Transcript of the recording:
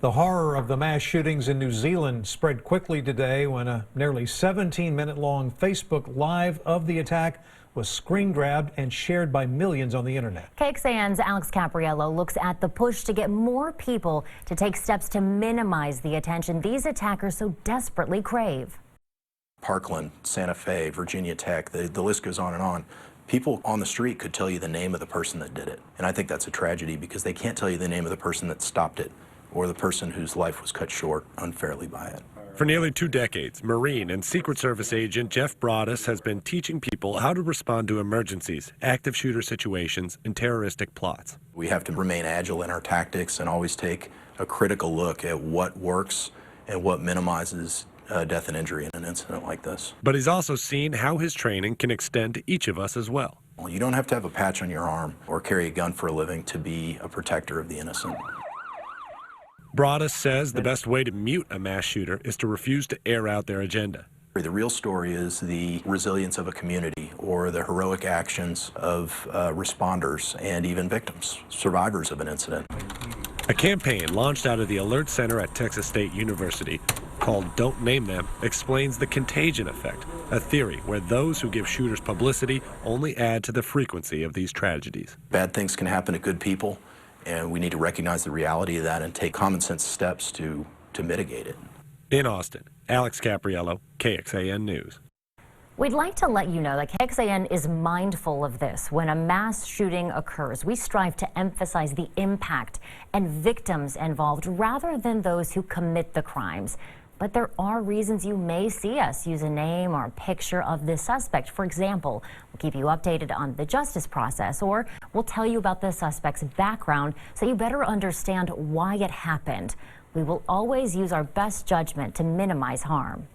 The horror of the mass shootings in New Zealand spread quickly today when a nearly 17-minute long Facebook Live of the attack was screen grabbed and shared by millions on the internet. KXAN's Alex Capriello looks at the push to get more people to take steps to minimize the attention these attackers so desperately crave. Parkland, Santa Fe, Virginia Tech, the list goes on and on. People on the street could tell you the name of the person that did it. And I think that's a tragedy because they can't tell you the name of the person that stopped it or the person whose life was cut short unfairly by it. For nearly 2 decades, Marine and Secret Service agent Jeff Broadus has been teaching people how to respond to emergencies, active shooter situations, and terroristic plots. We have to remain agile in our tactics and always take a critical look at what works and what minimizes death and injury in an incident like this. But he's also seen how his training can extend to each of us as well. Well, you don't have to have a patch on your arm or carry a gun for a living to be a protector of the innocent. Broadus says the best way to mute a mass shooter is to refuse to air out their agenda. The real story is the resilience of a community or the heroic actions of responders and even victims, survivors of an incident. A campaign launched out of the Alert Center at Texas State University called Don't Name Them explains the contagion effect, a theory where those who give shooters publicity only add to the frequency of these tragedies. Bad things can happen to good people, and we need to recognize the reality of that and take common sense steps to mitigate it. In Austin, Alex Capriello, KXAN News. We'd like to let you know that KXAN is mindful of this. When a mass shooting occurs, we strive to emphasize the impact and victims involved rather than those who commit the crimes. But there are reasons you may see us use a name or a picture of the suspect. For example, we'll keep you updated on the justice process, or we'll tell you about the suspect's background so you better understand why it happened. We will always use our best judgment to minimize harm.